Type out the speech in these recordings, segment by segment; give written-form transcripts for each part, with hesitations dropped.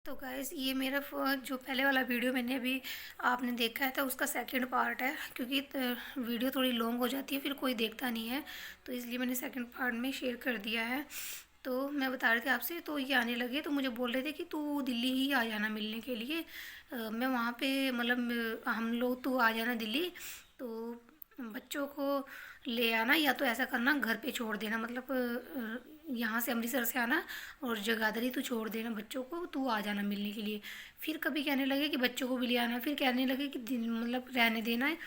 तो गाइस ये मेरा जो पहले वाला वीडियो मैंने अभी आपने देखा है था उसका सेकंड पार्ट है, क्योंकि वीडियो थोड़ी लॉन्ग हो जाती है फिर कोई देखता नहीं है, तो इसलिए मैंने सेकंड पार्ट में शेयर कर दिया है। तो मैं बता रही थी आपसे, तो ये आने लगे तो मुझे बोल रहे थे कि तू दिल्ली ही आ जाना मिलने के लिए। मैं वहाँ पे मतलब हम लोग, तू आ जाना दिल्ली, तो बच्चों को ले आना, या तो ऐसा करना घर पे छोड़ देना, मतलब यहाँ से अमृतसर से आना और जगाधरी तू छोड़ देना बच्चों को, तू आ जाना मिलने के लिए। फिर कभी कहने लगे कि बच्चों को भी ले आना, फिर कहने लगे कि मतलब रहने देना है।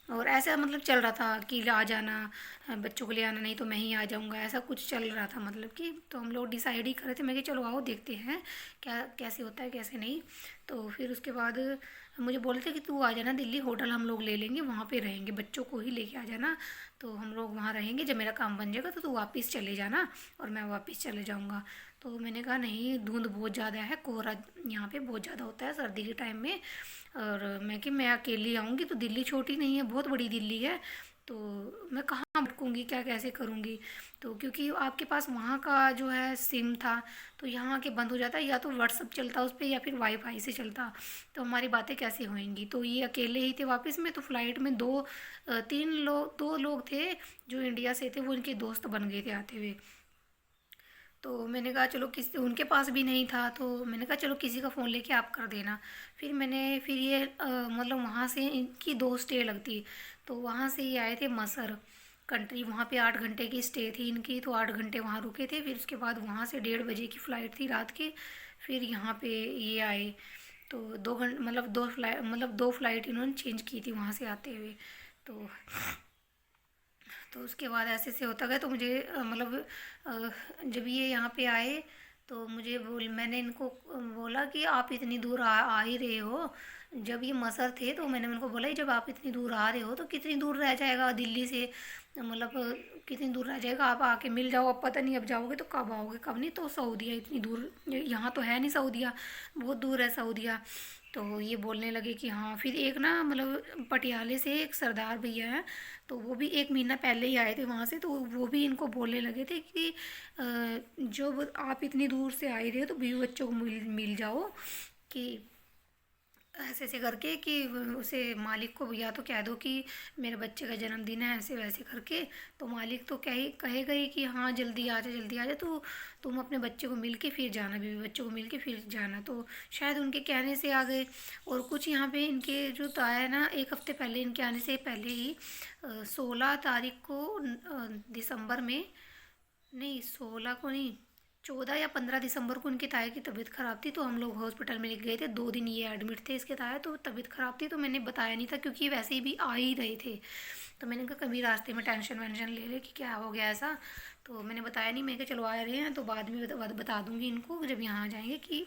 और ऐसा मतलब चल रहा था कि आ जाना, बच्चों को ले आना, नहीं तो मैं ही आ जाऊँगा, ऐसा कुछ चल रहा था मतलब कि। तो हम लोग डिसाइड ही कर रहे थे, मैं कि चलो आओ देखते हैं क्या कैसे होता है कैसे नहीं। तो फिर उसके बाद मुझे बोले थे कि तू आ जाना दिल्ली, होटल हम लोग ले लेंगे, वहाँ पे रहेंगे, बच्चों को ही लेके आ जाना, तो हम लोग वहाँ रहेंगे, जब मेरा काम बन जाएगा तो तू वापस चले जाना और मैं वापस चले जाऊँगा। तो मैंने कहा नहीं, धुंध बहुत ज़्यादा है, कोहरा यहाँ पे बहुत ज़्यादा होता है सर्दी के टाइम में, और मैं कि मैं अकेली आऊँगी, तो दिल्ली छोटी नहीं है, बहुत बड़ी दिल्ली है, तो मैं कहाँ भटकूँगी, क्या कैसे करूँगी। तो क्योंकि आपके पास वहाँ का जो है सिम था, तो यहाँ के बंद हो जाता है, या तो व्हाट्सअप चलता उस पर या फिर वाईफाई से चलता, तो हमारी बातें कैसे होएंगी। तो ये अकेले ही थे वापस में, तो फ्लाइट में दो लोग थे जो इंडिया से थे, वो इनके दोस्त बन गए थे आते हुए। तो मैंने कहा चलो, किसी उनके पास भी नहीं था, तो मैंने कहा चलो किसी का फ़ोन लेके आप कर देना। फिर ये मतलब वहाँ से इनकी दो स्टे लगती, तो वहाँ से ये आए थे मसर कंट्री, वहाँ पे 8 घंटे की स्टे थी इनकी, तो 8 घंटे वहाँ रुके थे, फिर उसके बाद वहाँ से 1:30 बजे की फ़्लाइट थी रात की। फिर यहाँ पे ये आए, तो 2 घंटे मतलब दो फ्लाइट इन्होंने चेंज की थी वहाँ से आते हुए। तो उसके बाद ऐसे से होता गया, तो मुझे मतलब जब ये यहाँ पे आए, तो मैंने इनको बोला कि आप इतनी दूर आ ही रहे हो। जब ये मसर थे तो मैंने उनको बोला कि जब आप इतनी दूर आ रहे हो तो कितनी दूर रह जाएगा दिल्ली से, मतलब कितनी दूर रह जाएगा, आप आके मिल जाओ, अब पता नहीं अब जाओगे तो कब आओगे कब नहीं। तो सऊदीया इतनी दूर यहाँ तो है नहीं, सऊदीया बहुत दूर है सऊदीया। तो ये बोलने लगे कि हाँ। फिर एक ना मतलब पटियाले से एक सरदार भैया हैं, तो वो भी 1 महीना पहले ही आए थे वहाँ से, तो वो भी इनको बोलने लगे थे कि जो आप इतनी दूर से आए रहे हो तो बीवी बच्चों को मिल मिल जाओ, कि ऐसे ऐसे करके कि उसे मालिक को या तो कह दो कि मेरे बच्चे का जन्मदिन है, ऐसे वैसे करके। तो मालिक तो कहेगा ही कि हाँ जल्दी आ जा जल्दी आ जा, तो तुम अपने बच्चे को मिल के फिर जाना, बीवी बच्चों को मिल के फिर जाना। तो शायद उनके कहने से आ गए। और कुछ यहाँ पे इनके जो ताया है ना, 1 हफ्ते पहले इनके आने से पहले ही 16 तारीख को दिसंबर में, नहीं 16 को नहीं, 14 या 15 दिसंबर को इनके ताया की तबीयत ख़राब थी, तो हम लोग हॉस्पिटल में लेके गए थे। 2 दिन ये एडमिट थे इसके ताया, तो तबीयत ख़राब थी, तो मैंने बताया नहीं था क्योंकि ये वैसे ही भी आ ही रहे थे। तो मैंने कहा कभी रास्ते में टेंशन वेंशन ले ले कि क्या हो गया ऐसा, तो मैंने बताया नहीं। मैं कहा चलो आ रहे हैं तो बाद में बता दूंगी इनको जब यहाँ आ जाएंगे कि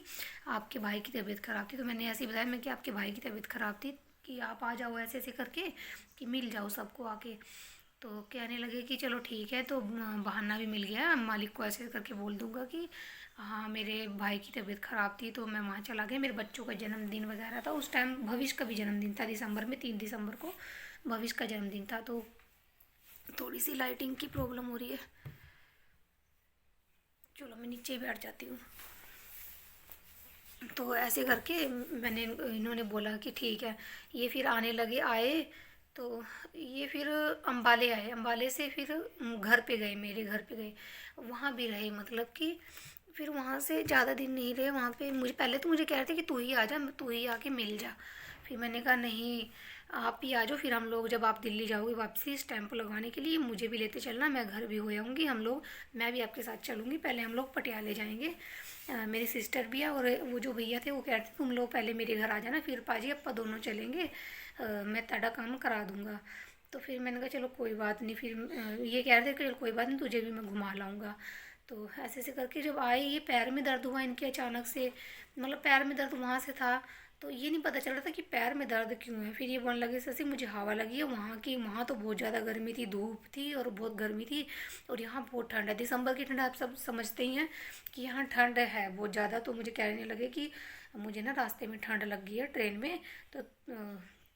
आपके भाई की तबीयत ख़राब थी। तो मैंने ऐसे ही बताया मैं कि आपके भाई की तबीयत ख़राब थी, कि आप आ जाओ ऐसे ऐसे करके, कि मिल जाओ सबको आके। तो कहने लगे कि चलो ठीक है, तो बहाना भी मिल गया, मालिक को ऐसे करके बोल दूंगा कि हाँ मेरे भाई की तबीयत ख़राब थी तो मैं वहाँ चला गया, मेरे बच्चों का जन्मदिन वगैरह था उस टाइम, भविष्य का भी जन्मदिन था दिसंबर में, 3 दिसंबर को भविष्य का जन्मदिन था। तो थोड़ी सी लाइटिंग की प्रॉब्लम हो रही है, चलो मैं नीचे ही बैठ जाती हूँ। तो ऐसे करके इन्होंने बोला कि ठीक है। ये फिर आने लगे, आए, तो ये फिर अम्बाले आए, अम्बाले से फिर घर पे गए, मेरे घर पे गए, वहाँ भी रहे, मतलब कि फिर वहाँ से ज़्यादा दिन नहीं रहे वहाँ पे। मुझे कह रहे थे कि तू ही आ जा, तू ही आके मिल जा। फिर मैंने कहा नहीं, आप ही आ जाओ, फिर हम लोग जब आप दिल्ली जाओगे वापसी स्टैंप लगवाने के लिए मुझे भी लेते चलना, मैं घर भी हो आऊँगी, मैं भी आपके साथ चलूँगी। पहले हम लोग पटियाले जाएंगे, मेरी सिस्टर भी है, और वो जो भैया थे वो कह रहे थे तुम लोग पहले मेरे घर आ जाना, फिर पाजी अपा दोनों चलेंगे, मैं तेरा काम करा दूँगा। तो फिर मैंने कहा चलो कोई बात नहीं। फिर ये कह रहे थे कि चलो कोई बात नहीं, तुझे भी मैं घुमा लाऊंगा। तो ऐसे ऐसे करके जब आए, ये पैर में दर्द हुआ इनके अचानक से, मतलब पैर में दर्द वहाँ से था, तो ये नहीं पता चल रहा था कि पैर में दर्द क्यों है। फिर ये बोलने लगे ससी मुझे हवा लगी है वहाँ की, वहाँ तो बहुत ज़्यादा गर्मी थी, धूप थी और बहुत गर्मी थी, और यहाँ बहुत ठंड है, दिसंबर की ठंड आप सब समझते ही हैं कि यहाँ ठंड है बहुत ज़्यादा। तो मुझे कहने लगे कि मुझे ना रास्ते में ठंड लग गई है ट्रेन में, तो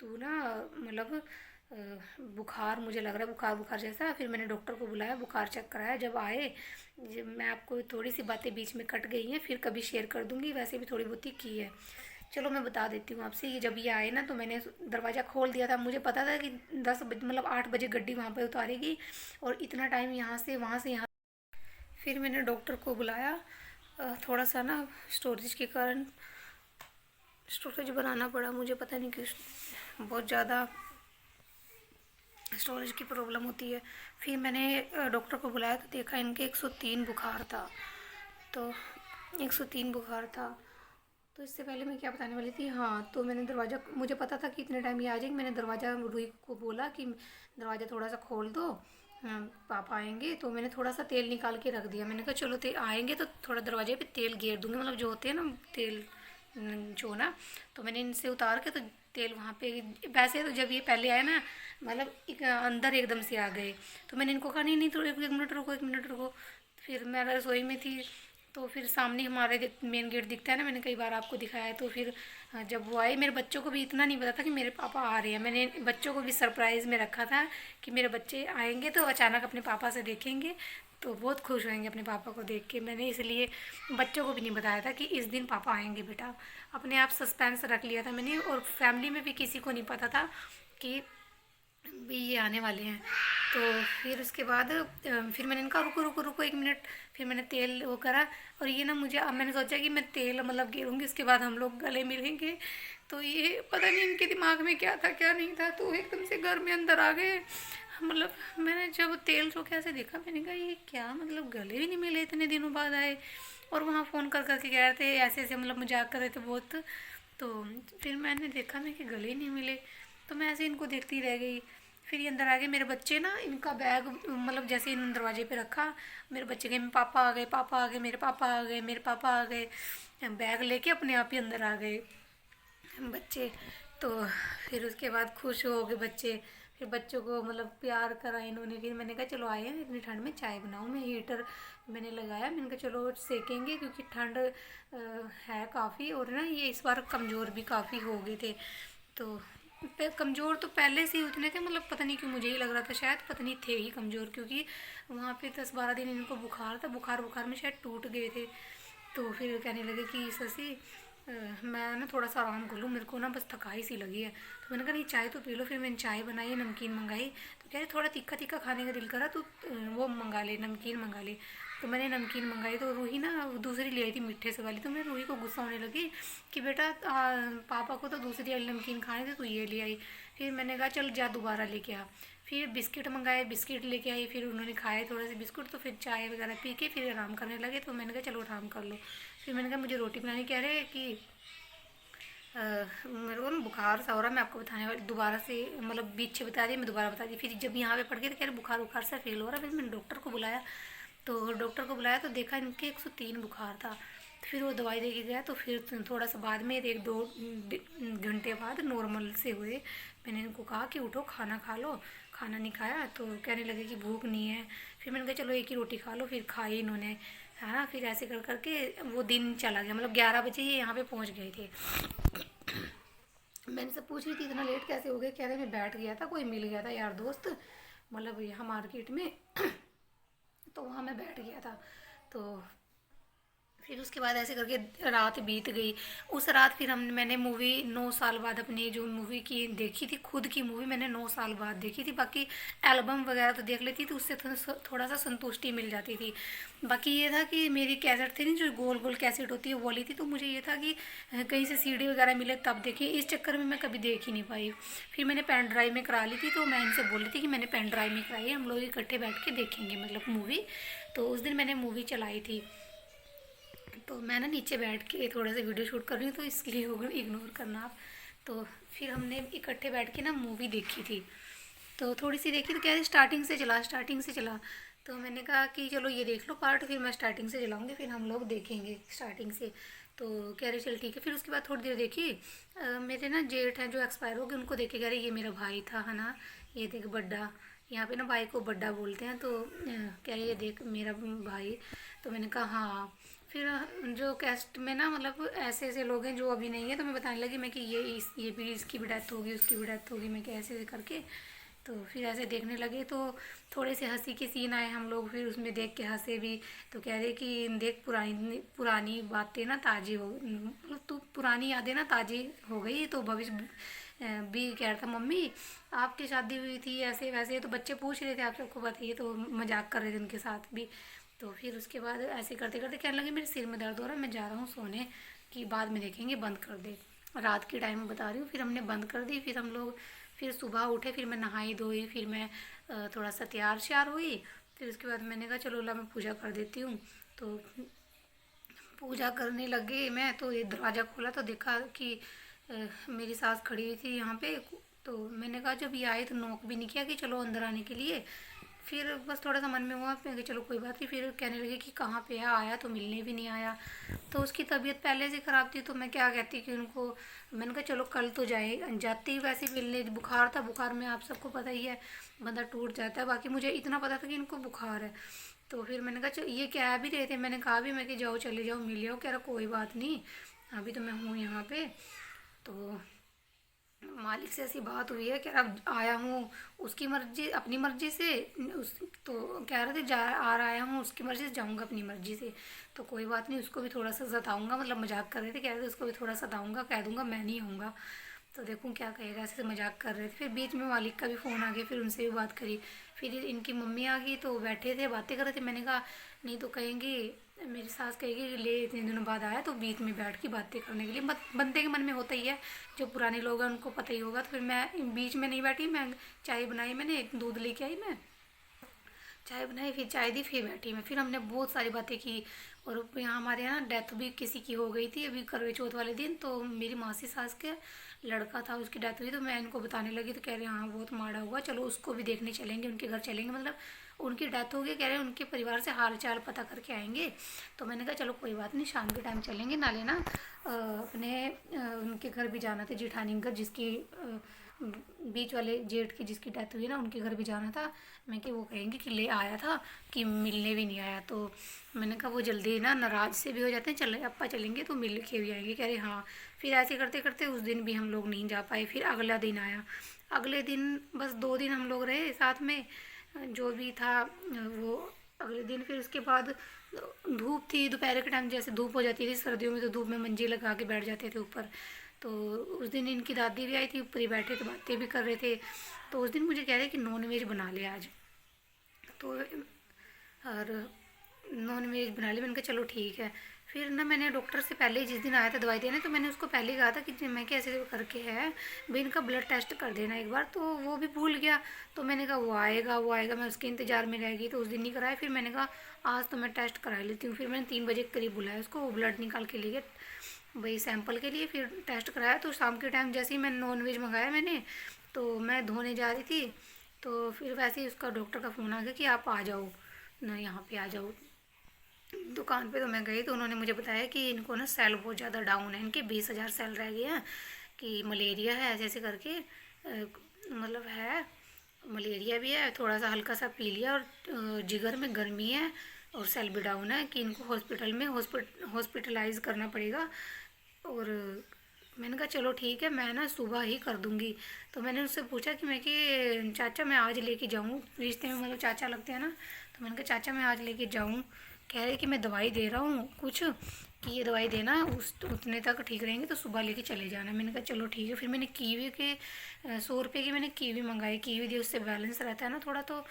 तू ना मतलब बुखार मुझे लग रहा है, बुखार बुखार जैसा। फिर मैंने डॉक्टर को बुलाया, बुखार चेक कराया। जब आए, जब मैं आपको थोड़ी सी बातें बीच में कट गई हैं, फिर कभी शेयर कर दूँगी, वैसे भी थोड़ी बहुत ही की है। चलो मैं बता देती हूँ आपसे कि जब ये आए ना तो मैंने दरवाज़ा खोल दिया था। मुझे पता था कि 10 बजे मतलब 8 बजे गड्डी वहाँ पे उतारेगी और इतना टाइम यहाँ से वहाँ से यहाँ। फिर मैंने डॉक्टर को बुलाया। थोड़ा सा ना स्टोरेज के कारण स्टोरेज बनाना पड़ा मुझे, पता नहीं क्यों बहुत ज़्यादा स्टोरेज की प्रॉब्लम होती है। फिर मैंने डॉक्टर को बुलाया तो देखा इनके 103 बुखार था। तो 103 बुखार था। तो इससे पहले मैं क्या बताने वाली थी, हाँ, तो मैंने दरवाज़ा, मुझे पता था कि इतने टाइम ये आ जाएंगे। मैंने दरवाज़ा रूही को बोला कि दरवाज़ा थोड़ा सा खोल दो, पापा आएंगे। तो मैंने थोड़ा सा तेल निकाल के रख दिया। मैंने कहा चलो तेल आएंगे तो थोड़ा दरवाजे पे तेल गेर दूँगी, मतलब जो होते हैं ना तेल जो ना। तो मैंने इनसे उतार के तो तेल वहाँ पे, वैसे तो जब ये पहले आए ना मतलब अंदर एकदम से आ गए। तो मैंने इनको कहा नहीं नहीं थोड़ा 1 मिनट रुको, 1 मिनट रुको। फिर मैं रसोई में थी तो फिर सामने हमारे मेन गेट दिखता है ना, मैंने कई बार आपको दिखाया है। तो फिर जब वो आए, मेरे बच्चों को भी इतना नहीं पता था कि मेरे पापा आ रहे हैं। मैंने बच्चों को भी सरप्राइज़ में रखा था कि मेरे बच्चे आएंगे तो अचानक अपने पापा से देखेंगे तो बहुत खुश होंगे अपने पापा को देख के। मैंने इसलिए बच्चों को भी नहीं बताया था कि इस दिन पापा आएंगे बेटा, अपने आप सस्पेंस रख लिया था मैंने। और फैमिली में भी किसी को नहीं पता था कि भी ये आने वाले हैं। तो फिर उसके बाद फिर मैंने इनका रुको रुको रुको 1 मिनट। फिर मैंने तेल वो करा और ये ना मुझे, अब मैंने सोचा कि मैं तेल मतलब गिरूँगी, उसके बाद हम लोग गले मिलेंगे। तो ये पता नहीं इनके दिमाग में क्या था क्या नहीं था, तो एकदम से घर में अंदर आ गए। मतलब मैंने जब तेल जो कैसे देखा, मैंने कहा ये क्या, मतलब गले भी नहीं मिले इतने दिनों बाद आए। और वहाँ फ़ोन कर करके कह रहे थे ऐसे ऐसे, मतलब मजाक कर रहे थे बहुत। तो फिर मैंने देखा मैं कि गले ही नहीं मिले। तो मैं ऐसे इनको देखती रह गई। फिर ये अंदर आ गए मेरे बच्चे ना, इनका बैग मतलब जैसे इन दरवाजे पे रखा, मेरे बच्चे गए पापा आ गए, पापा आ गए, मेरे पापा आ गए, मेरे पापा आ गए। बैग लेके अपने आप ही अंदर आ गए बच्चे। तो फिर उसके बाद खुश हो गए बच्चे। फिर बच्चों को मतलब प्यार करा इन्होंने। फिर मैंने कहा चलो आए हैं इतनी ठंड में चाय बनाऊँ, मैं हीटर मैंने लगाया। मैंने कहा चलो सेकेंगे क्योंकि ठंड है काफ़ी, और ना ये इस बार कमज़ोर भी काफ़ी हो गए थे। तो कमज़ोर तो पहले से ही उतने थे, मतलब पता नहीं क्यों मुझे ही लग रहा था, शायद पता नहीं थे ही कमज़ोर, क्योंकि वहाँ पे 10-12 दिन इनको बुखार था, बुखार बुखार में शायद टूट गए थे। तो फिर कहने लगे कि ससी मैं ना थोड़ा सा आराम कर लूँ, मेरे को ना बस थकाई सी लगी है। तो मैंने कहा नहीं चाय तो पी लो। फिर मैंने चाय बनाई, नमकीन मंगाई। तो कह रहे थोड़ा तीखा तीखा खाने का दिल करा तो वो मंगा ले, नमकीन मंगा ले। तो मैंने नमकीन मंगाई। तो रूही ना दूसरी ले आई थी मीठे से वाली। तो मैं रूही को गुस्सा होने लगी कि बेटा पापा को तो दूसरी वाली नमकीन खाने थे, तो ये ले आई। फिर मैंने कहा चल जा दोबारा लेके आ। फिर बिस्किट मंगाए, बिस्किट लेके आई। फिर उन्होंने खाए थोड़े से बिस्कुट। तो फिर चाय वगैरह पी के फिर आराम करने लगे। तो मैंने कहा चलो आराम कर लो। फिर मैंने कहा मुझे रोटी बनानी, कह रहे कि मेरे को ना बुखार सा हो रहा है। मैं आपको बताने वाली दोबारा से, मतलब बीच से बता दी, मैं दोबारा बता दी। फिर जब यहाँ पे पड़ गई तो कह रहे बुखार बुखार सा फील हो रहा है। फिर मैंने डॉक्टर को बुलाया। तो डॉक्टर को बुलाया तो देखा इनके 103 बुखार था। तो फिर वो दवाई दे के गया। तो फिर थोड़ा सा बाद में 1-2 घंटे बाद नॉर्मल से हुए। मैंने इनको कहा कि उठो खाना खा लो, खाना नहीं खाया। तो कहने लगे कि भूख नहीं है। फिर मैंने कहा चलो एक ही रोटी खा लो। फिर खाई इन्होंने, है ना। फिर ऐसे कर करके वो दिन चला गया। मतलब 11 बजे ये यहाँ पे पहुँच गए थे। मैंने सब पूछ रही थी इतना लेट कैसे हो गए, कह रहे मैं बैठ गया था, कोई मिल गया था यार दोस्त, मतलब यहाँ मार्केट में। तो वहाँ मैं बैठ गया था। तो फिर उसके बाद ऐसे करके रात बीत गई। उस रात फिर मैंने मूवी 9 साल बाद अपनी जो मूवी की देखी थी, खुद की मूवी मैंने 9 साल बाद देखी थी। बाकी एल्बम वगैरह तो देख लेती थी, उससे थोड़ा सा संतुष्टि मिल जाती थी। बाकी ये था कि मेरी कैसेट थी नहीं जो गोल गोल कैसेट होती है वो ली थी। तो मुझे ये था कि कहीं से सीडी वगैरह मिले तब देखी, इस चक्कर में मैं कभी देख ही नहीं पाई। फिर मैंने पेन ड्राइव में करा ली थी। तो मैं इनसे बोली थी कि मैंने पेन ड्राइव में कराई है, हम लोग इकट्ठे बैठ के देखेंगे मतलब मूवी। तो उस दिन मैंने मूवी चलाई थी। तो मैं ना नीचे बैठ के थोड़ा सा वीडियो शूट कर रही हूँ, तो इसलिए होगा इग्नोर करना आप। तो फिर हमने इकट्ठे बैठ के ना मूवी देखी थी। तो थोड़ी सी देखी तो कह रही स्टार्टिंग से चला, स्टार्टिंग से चला। तो मैंने कहा कि चलो ये देख लो पार्ट, फिर मैं स्टार्टिंग से चलाऊँगी, फिर हम लोग देखेंगे स्टार्टिंग से। तो कह रहे चल ठीक है। फिर उसके बाद थोड़ी देर देखी। मेरे ना जेठ हैं जो एक्सपायर हो गए, उनको देख के कह रहे ये मेरा भाई था, है ना, ये देख बड्डा। यहाँ पे ना भाई को बड्डा बोलते हैं। तो कह रही ये देख मेरा भाई। तो मैंने कहा हाँ। फिर जो कैस्ट में ना मतलब ऐसे ऐसे लोग हैं जो अभी नहीं है, तो मैं बताने लगी मैं कि ये भी इसकी भी डेथ होगी, उसकी भी डेथ होगी, मैं कैसे ऐसे करके तो फिर ऐसे देखने लगे तो थोड़े से हंसी के सीन आए, हम लोग फिर उसमें देख के हंसे भी। तो कह रहे कि देख पुरानी पुरानी बातें ना ताज़ी हो, मतलब तू पुरानी यादें ना ताज़ी हो गई। तो भविष्य भी कह रहा था मम्मी आपकी शादी हुई थी ऐसे वैसे, तो बच्चे पूछ रहे थे, आप सबको पता ही है, तो मजाक कर रहे थे उनके साथ भी। तो फिर उसके बाद ऐसे करते करते कहने लगे मेरे सिर में दर्द हो रहा है, मैं जा रहा हूँ सोने, कि बाद में देखेंगे, बंद कर दे। रात की टाइम बता रही हूँ। फिर हमने बंद कर दी। फिर हम लोग फिर सुबह उठे, फिर मैं नहाई धोई, फिर मैं थोड़ा सा तैयार श्यार हुई। फिर उसके बाद मैंने कहा चलो ला मैं पूजा कर देती हूँ। तो पूजा करने लगे मैं, तो ये दरवाज़ा खोला तो देखा कि मेरी सास खड़ी हुई थी यहाँ पे। तो मैंने कहा जब ये आए तो नॉक भी नहीं किया कि चलो अंदर आने के लिए। फिर बस थोड़ा सा मन में हुआ, मैं चलो कोई बात नहीं। फिर कहने लगे कि कहाँ पे है, आया तो मिलने भी नहीं आया। तो उसकी तबीयत पहले से ख़राब थी, तो मैं क्या कहती कि उनको, मैंने कहा चलो कल तो जाए, जाती ही वैसे मिलने। बुखार था, बुखार में आप सबको पता ही है बंदा टूट जाता है। बाकी मुझे इतना पता था कि इनको बुखार है। तो फिर मैंने कहा ये कह भी रहे थे, मैंने कहा भी मैं कि जाओ चले जाओ मिल आओ, कह रहा कोई बात नहीं अभी तो मैं हूँ यहाँ पे। तो मालिक से ऐसी बात हुई है कि अब आया हूँ उसकी मर्जी अपनी मर्जी से, उस तो कह रहे थे जा आ रहा आया हूँ उसकी मर्जी से, जाऊँगा अपनी मर्जी से। तो कोई बात नहीं, उसको भी थोड़ा सा सताऊँगा, मतलब मजाक कर रहे थे, कह रहे थे उसको भी थोड़ा सताऊँगा, कह दूँगा मैं नहीं आऊँगा। तो देखूँ क्या कहेगा, ऐसे मजाक कर रहे थे। फिर बीच में मालिक का भी फ़ोन आ गया, फिर उनसे भी बात करी। फिर इनकी मम्मी आ गई, तो बैठे थे बातें कर रहे थे। मैंने कहा नहीं तो कहेंगी, मेरी सास कहेगी कि ले इतने दिनों बाद आया, तो बीच में बैठ के बातें करने के लिए बंदे के मन में होता ही है। जो पुराने लोग हैं उनको पता ही होगा। तो फिर मैं बीच में नहीं बैठी, मैं चाय बनाई, मैंने दूध लेके आई, मैं चाय बनाई, फिर चाय दी, फिर बैठी मैं। फिर हमने बहुत सारी बातें की। और यहाँ हमारे यहाँ डेथ भी किसी की हो गई थी अभी करवे चौथ वाले दिन। तो मेरी मासी सास के लड़का था, उसकी डेथ हुई। तो मैं इनको बताने लगी, तो कह रहे हाँ बहुत माड़ा हुआ, चलो उसको भी देखने चलेंगे, उनके घर चलेंगे, मतलब उनकी डेथ हो गई, कह रहे उनके परिवार से हाल चाल पता करके आएंगे। तो मैंने कहा चलो कोई बात नहीं, शाम के टाइम चलेंगे, नाले ना अपने उनके घर भी जाना था, जेठानी घर जिसकी बीच वाले जेठ की जिसकी डेथ हुई ना, उनके घर भी जाना था। मैं कि वो कहेंगे कि ले आया था कि मिलने भी नहीं आया। तो मैंने कहा वो जल्दी ना नाराज़ से भी हो जाते हैं, चले अपा चलेंगे तो मिल के भी आएंगे, कह रहे हाँ। फिर ऐसे करते करते उस दिन भी हम लोग नहीं जा पाए। फिर अगला दिन आया, अगले दिन बस 2 दिन हम लोग रहे साथ में, जो भी था वो अगले दिन। फिर उसके बाद धूप थी, दोपहर के टाइम जैसे धूप हो जाती थी सर्दियों में, तो धूप में मंजी लगा के बैठ जाते थे ऊपर। तो उस दिन इनकी दादी भी आई थी, ऊपर ही बैठे थे बातें भी कर रहे थे। तो उस दिन मुझे कह रहे कि नॉन वेज बना लिया आज। तो और नॉन वेज बना ली, मैंने कहा चलो ठीक है। फिर ना मैंने डॉक्टर से पहले ही जिस दिन आया था दवाई देने, तो मैंने उसको पहले ही कहा था कि मैं कैसे करके है भाई इनका ब्लड टेस्ट कर देना एक बार। तो वो भी भूल गया। तो मैंने कहा वो आएगा, मैं उसके इंतज़ार में रहेगी, तो उस दिन नहीं कराया। फिर मैंने कहा आज तो मैं टेस्ट करा लेती हूँ। फिर मैंने 3 बजे के करीब बुलाया उसको, वो ब्लड निकाल के लिए वही सैंपल के लिए। फिर टेस्ट कराया। तो शाम के टाइम जैसे ही मैंने नॉन वेज मंगाया मैंने, तो मैं धोने जा रही थी, तो फिर वैसे ही उसका डॉक्टर का फ़ोन आ गया कि आप आ जाओ ना, यहाँ पे आ जाओ दुकान पे। तो मैं गई, तो उन्होंने मुझे बताया कि इनको ना सेल बहुत ज़्यादा डाउन है, इनके 20,000 सेल रह गए हैं, कि मलेरिया है ऐसे ऐसे करके, मतलब है मलेरिया भी है, थोड़ा सा हल्का सा पी लिया, और जिगर में गर्मी है, और सेल भी डाउन है, कि इनको हॉस्पिटल में हॉस्पिटलाइज करना पड़ेगा। और मैंने कहा चलो ठीक है, मैं ना सुबह ही कर दूँगी। तो मैंने उससे पूछा कि मैं कि चाचा मैं आज लेके जाऊँ, रिश्ते में मतलब चाचा लगते हैं ना। तो मैंने कहा चाचा मैं आज लेके जाऊँ, कह रहे कि मैं दवाई दे रहा हूँ कुछ, कि ये दवाई देना उस उतने तक ठीक रहेंगे, तो सुबह लेके चले जाना। मैंने कहा चलो ठीक है। फिर मैंने कीवी के 100 रुपये की मैंने कीवी मंगाई, कीवी दी, उससे बैलेंस रहता है ना थोड़ा। तो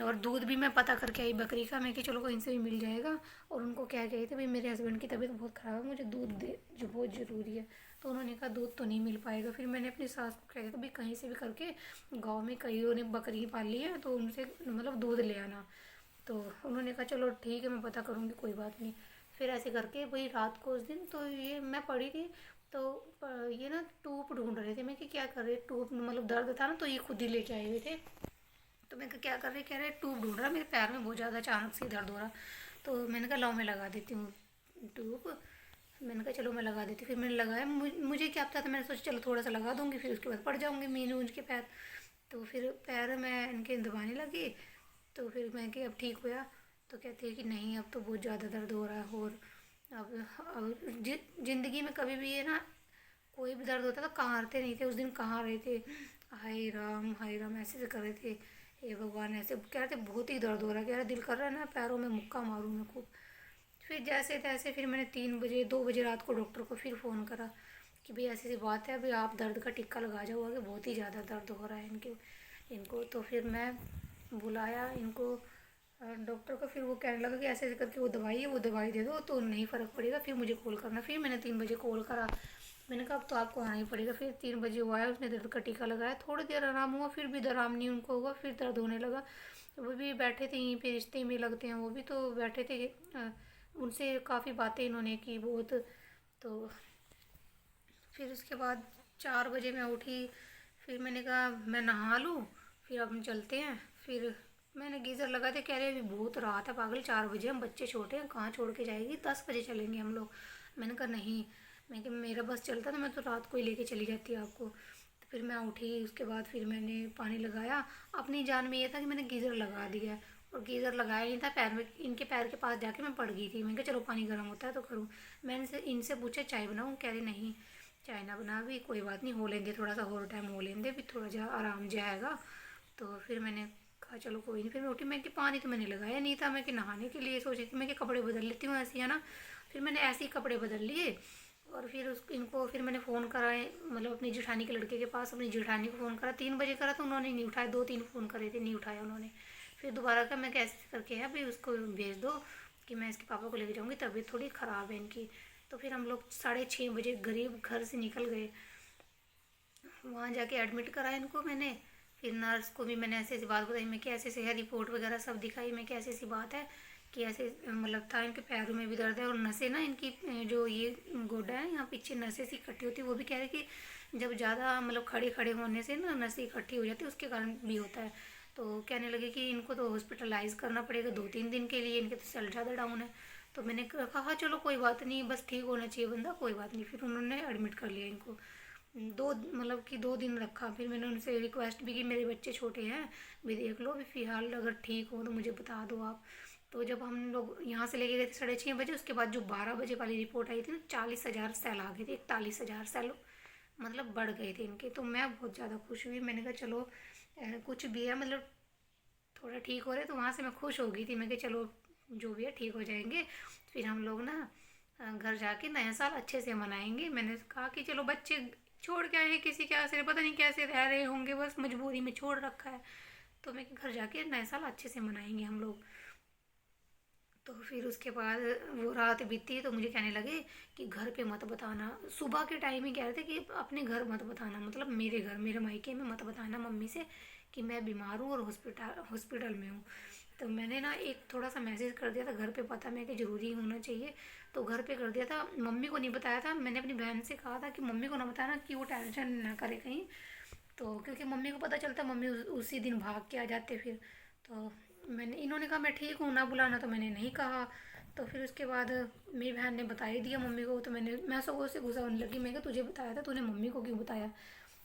और दूध भी मैं पता करके आई बकरी का, मैं कि चलो कहीं से भी मिल जाएगा। और उनको क्या कही थी भाई मेरे हस्बैंड की तबीयत बहुत ख़राब है, मुझे दूध दे जो बहुत ज़रूरी है। तो उन्होंने कहा दूध तो नहीं मिल पाएगा। फिर मैंने अपनी सास को कहा था भाई कहीं से भी करके, गांव में कईयों ने बकरी पाली है, तो उनसे मतलब दूध ले आना। तो उन्होंने कहा चलो ठीक है मैं पता करूँगी, कोई बात नहीं। फिर ऐसे करके वही रात को उस दिन, तो ये मैं पड़ी थी, तो ये ना टूप ढूंढ रहे थे, मैं कि क्या कर रहे, टूप मतलब दर्द था ना, तो ये खुद ही लेके आए हुए थे। तो मैंने कहा क्या कर रहे, कह रहे ट्यूब ढूंढ रहा, मेरे पैर में बहुत ज़्यादा अचानक से दर्द हो रहा। तो मैंने कहा लाओ मैं लगा देती हूँ ट्यूब। मैंने कहा चलो मैं लगा देती। फिर मैंने लगाया, मुझे क्या पता था, मैंने सोचा चलो थोड़ा सा लगा दूँगी, फिर उसके बाद पड़ जाऊँगी मीन ऊंज के पैर। तो फिर पैर में इनके दबाने लगी। तो फिर मैं कि अब ठीक हुआ। तो कहती है कि नहीं अब तो बहुत ज़्यादा दर्द हो रहा है। और अब ज़िंदगी में कभी भी ये ना कोई भी दर्द होता था कहारते नहीं थे, उस दिन कहाँ रहे थे, हाय राम ऐसे से कर रहे थे, हे भगवान ऐसे कह रहे थे बहुत ही दर्द हो रहा है, कह रहा दिल कर रहा है ना पैरों में मुक्का मारूं मैं खूब। फिर जैसे तैसे फिर मैंने 3 बजे 2 बजे रात को डॉक्टर को फिर फ़ोन करा कि भाई ऐसी ऐसी बात है, अभी आप दर्द का टिक्का लगा जाओ, आगे बहुत ही ज़्यादा दर्द हो रहा है इनको। तो फिर मैं बुलाया इनको डॉक्टर को। फिर वो कहने लगा कि ऐसे ऐसे करके वो दवाई है, वो दवाई दे दो तो नहीं फ़र्क पड़ेगा, फिर मुझे कॉल करना। फिर मैंने 3 बजे कॉल करा, मैंने कहा अब तो आपको आना ही पड़ेगा। फिर 3 बजे वो आया, उसने दर्द का टीका लगाया, थोड़ी देर आराम हुआ, फिर भी आराम नहीं उनको हुआ, फिर दर्द होने लगा। वो भी बैठे थे यहीं पे, रिश्ते में लगते हैं वो भी, तो बैठे थे। उनसे काफ़ी बातें इन्होंने की बहुत। तो फिर उसके बाद 4 बजे मैं उठी, फिर मैंने कहा मैं नहा लूँ, फिर अब हम चलते हैं। फिर मैंने गीज़र लगा दिया, कह रहे अभी बहुत रात है पागल, 4 बजे, हम बच्चे छोटे हैं कहाँ छोड़ के जाएगी, 10 बजे चलेंगे हम लोग। मैंने कहा नहीं, मैं कि मेरा बस चलता तो मैं तो रात को ही लेके चली जाती आपको। तो फिर मैं उठी, उसके बाद फिर मैंने पानी लगाया। अपनी जान में ये था कि मैंने गीज़र लगा दिया, और गीज़र लगाया नहीं था, पैर में इनके पैर के पास जाके मैं पड़ गई थी। मैंने कहा चलो पानी गर्म होता है तो करूँ। मैंने इनसे पूछा चाय बनाऊँ, कह रही नहीं चाय ना बना, भी कोई बात नहीं, हो लेंगे थोड़ा सा और टाइम, हो लेंगे भी थोड़ा जा आराम जाएगा। तो फिर मैंने कहा चलो कोई नहीं। फिर मैं उठी, मैं कि पानी तो मैंने लगाया नहीं था, मैं कि नहाने के लिए सोची थी, मैं कि कपड़े बदल लेती हूँ ऐसे, है ना। फिर मैंने ऐसे ही कपड़े बदल लिए, और फिर उस इनको फिर मैंने फ़ोन करा, मतलब अपनी जेठानी के लड़के के पास, अपनी जेठानी को फ़ोन करा। 3 बजे करा तो उन्होंने नहीं उठाया, 2-3 फ़ोन करे थे नहीं उठाया उन्होंने। फिर दोबारा कहा मैं कैसे करके है भाई उसको भेज दो कि मैं इसके पापा को लेके जाऊँगी, तबीयत थोड़ी ख़राब है इनकी। तो फिर हम लोग 6:30 बजे गरीब घर से निकल गए, वहाँ जाके एडमिट कराया इनको मैंने। फिर नर्स को भी मैंने ऐसी ऐसी बात बताई, मैं कि ऐसे ऐसे है, रिपोर्ट वगैरह सब दिखाई, मैं कि ऐसी ऐसी बात है कि ऐसे मतलब था, इनके पैरों में भी दर्द है, और नसें ना इनकी जो ये गोड्डा है यहाँ पीछे नसें सी इकट्ठी होती है। वो भी कह रहे कि जब ज़्यादा मतलब खड़े खड़े होने से ना नसें इकट्ठी हो जाती है, उसके कारण भी होता है। तो कहने लगे कि इनको तो हॉस्पिटलाइज करना पड़ेगा 2-3 दिन के लिए, इनके तो सेल ज़्यादा डाउन है। तो मैंने कहा चलो कोई बात नहीं, बस ठीक होना चाहिए बंदा, कोई बात नहीं। फिर उन्होंने एडमिट कर लिया इनको, 2 दिन रखा। फिर मैंने उनसे रिक्वेस्ट भी की, मेरे बच्चे छोटे हैं, भी देख लो, भी फ़िलहाल अगर ठीक हो तो मुझे बता दो आप। तो जब हम लोग यहाँ से लेके गए थे 6:30 बजे, उसके बाद जो 12 बजे वाली रिपोर्ट आई थी ना, 40,000 सेल आ गए थे, 41,000 सेल मतलब बढ़ गए थे इनके। तो मैं बहुत ज़्यादा खुश हुई, मैंने कहा चलो कुछ भी है मतलब थोड़ा ठीक हो रहे। तो वहाँ से मैं खुश हो गई थी, मैं कि चलो जो भी है ठीक हो जाएंगे। फिर हम लोग ना घर जाके नया साल अच्छे से मनाएंगे। मैंने कहा कि चलो बच्चे छोड़ के आए हैं, किसी के आसरे पता नहीं कैसे रह रहे होंगे, बस मजबूरी में छोड़ रखा है। तो मैं घर जाके नया साल अच्छे से मनाएंगे हम लोग। तो फिर उसके बाद वो रात बीती तो मुझे कहने लगे कि घर पे मत बताना। सुबह के टाइम ही कह रहे थे कि अपने घर मत बताना, मतलब मेरे घर मेरे मायके में मत बताना मम्मी से कि मैं बीमार हूँ और हॉस्पिटल हॉस्पिटल में हूँ। तो मैंने ना एक थोड़ा सा मैसेज कर दिया था घर पे, पता मैं कि ज़रूरी होना चाहिए, तो घर पे कर दिया था। मम्मी को नहीं बताया था, मैंने अपनी बहन से कहा था कि मम्मी को ना बताना कि वो टेंशन ना करे कहीं। तो क्योंकि मम्मी को पता चलता मम्मी उसी दिन भाग के आ जाते फिर। तो मैंने इन्होंने कहा मैं ठीक हूँ ना बुलाना, तो मैंने नहीं कहा। तो फिर उसके बाद मेरी बहन ने बता ही दिया मम्मी को। तो मैं सगों से गुस्सा होने लगी, मैं कहा तुझे बताया था, तूने मम्मी को क्यों बताया।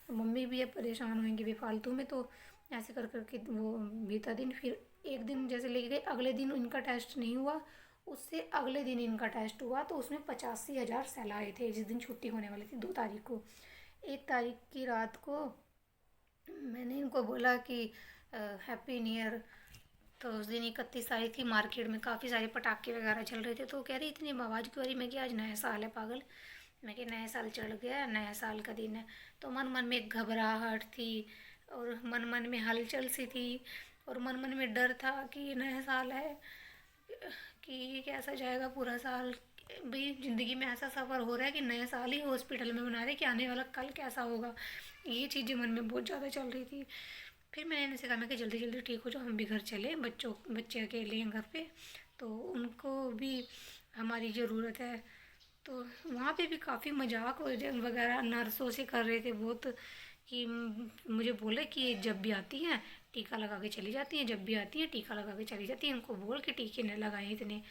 तो मम्मी भी अब परेशान होंगी बेफालतू में। तो ऐसे कर करके वो बीता दिन। फिर एक दिन जैसे लेके गए, अगले दिन इनका टेस्ट नहीं हुआ, उससे अगले दिन इनका टेस्ट हुआ, तो उसमें 85,000 सेल आए थे जिस दिन छुट्टी होने वाली थी 2 तारीख को। 1 तारीख की रात को मैंने इनको बोला कि हैप्पी न्यू ईयर। तो उस दिन 31 तारीख थी, मार्केट में काफ़ी सारे पटाखे वगैरह चल रहे थे। तो कह रही इतनी आवाज़ क्यों आ रही, मैं कि आज नया साल है पागल, मैं कि नया साल चढ़ गया, नया साल का दिन है। तो मन मन में एक घबराहट थी, और मन मन में हलचल सी थी, और मन मन में डर था कि नया साल है कि कैसा जाएगा पूरा साल। भाई ज़िंदगी में ऐसा सफ़र हो रहा है कि नया साल ही हॉस्पिटल में मना रहे कि आने वाला कल कैसा होगा। ये चीज़ें मन में बहुत ज़्यादा चल रही थी। फिर मैंने इनसे कहा मैं कि जल्दी जल्दी ठीक हो जाओ, हम भी घर चले, बच्चे अकेले हैं घर पे, तो उनको भी हमारी ज़रूरत है। तो वहाँ पे भी काफ़ी मजाक वगैरह नर्सों से कर रहे थे बहुत, कि मुझे बोले कि जब भी आती हैं टीका लगा के चली जाती हैं, जब भी आती हैं टीका लगा के चली जाती हैं, इनको बोल के टीके न लगाए इतने।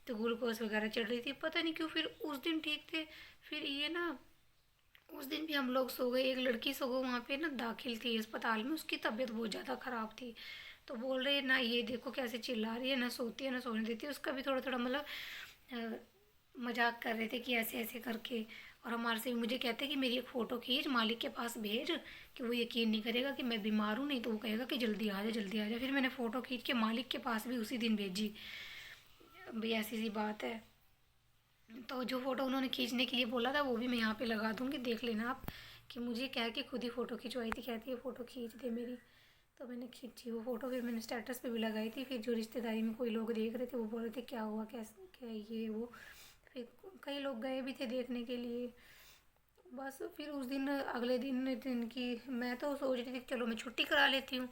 तो ग्लूकोज वगैरह चढ़ रही थी, पता नहीं क्यों फिर उस दिन ठीक थे, फिर ये ना उस दिन भी हम लोग सो गए। एक लड़की सो गई वहाँ पे ना, दाखिल थी अस्पताल में, उसकी तबीयत बहुत ज़्यादा ख़राब थी। तो बोल रहे ना ये देखो कैसे चिल्ला रही है, ना सोती है ना सोने देती है, उसका भी थोड़ा थोड़ा मतलब मजाक कर रहे थे कि ऐसे ऐसे करके। और हमारे से मुझे कहते कि मेरी एक फ़ोटो खींच मालिक के पास भेज, कि वो यकीन नहीं करेगा कि मैं बीमार हूँ, नहीं तो वो कहेगा कि जल्दी आ जा जल्दी आ जा। फिर मैंने फ़ोटो खींच के मालिक के पास भी उसी दिन भेजी। भाई ऐसी सी बात है। तो जो फ़ोटो उन्होंने खींचने के लिए बोला था वो भी मैं यहाँ पे लगा दूँगी, देख लेना आप, कि मुझे क्या है कि खुद ही फ़ोटो खिंचवाई थी, कहती है फ़ोटो खींच दे मेरी। तो मैंने खींची वो फ़ोटो, फिर मैंने स्टेटस पे भी लगाई थी। फिर जो रिश्तेदारी में कोई लोग देख रहे थे वो बोल रहे थे क्या हुआ, कैसे क्या ये वो। फिर कई लोग गए भी थे देखने के लिए। बस फिर उस दिन अगले दिन की मैं तो सोच रही थी कि चलो मैं छुट्टी करा लेती हूँ।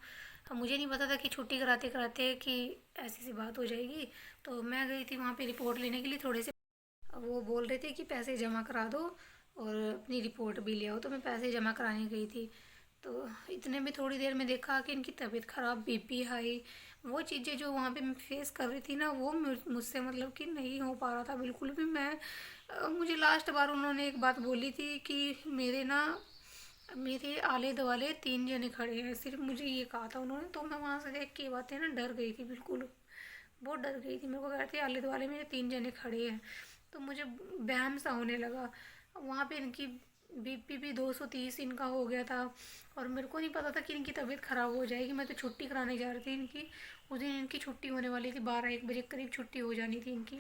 अब मुझे नहीं पता था कि छुट्टी कराते कराते कि ऐसी सी बात हो जाएगी। तो मैं गई थी वहाँ पे रिपोर्ट लेने के लिए थोड़े से। वो बोल रहे थे कि पैसे जमा करा दो और अपनी रिपोर्ट भी ले आओ, तो मैं पैसे जमा कराने गई थी। तो इतने में थोड़ी देर में देखा कि इनकी तबीयत ख़राब, बीपी हाई, वो चीज़ें जो वहाँ पे मैं फेस कर रही थी ना, वो मुझसे मतलब कि नहीं हो पा रहा था बिल्कुल भी। मैं मुझे लास्ट बार उन्होंने एक बात बोली थी कि मेरे आले दुआले 3 जने खड़े हैं, सिर्फ मुझे ये कहा था उन्होंने। तो मैं वहाँ से देख के ये बातें ना डर गई थी बिल्कुल, बहुत डर गई थी। मेरे को कह रहे थे आले दुआले मेरे 3 जने खड़े हैं, तो मुझे वहम सा होने लगा। वहाँ पे इनकी बीपी भी 230 इनका हो गया था। और मेरे को नहीं पता था कि इनकी तबीयत ख़राब हो जाएगी। मैं तो छुट्टी कराने जा रही थी इनकी। उस दिन इनकी छुट्टी होने वाली थी, 12-1 बजे करीब छुट्टी हो जानी थी इनकी।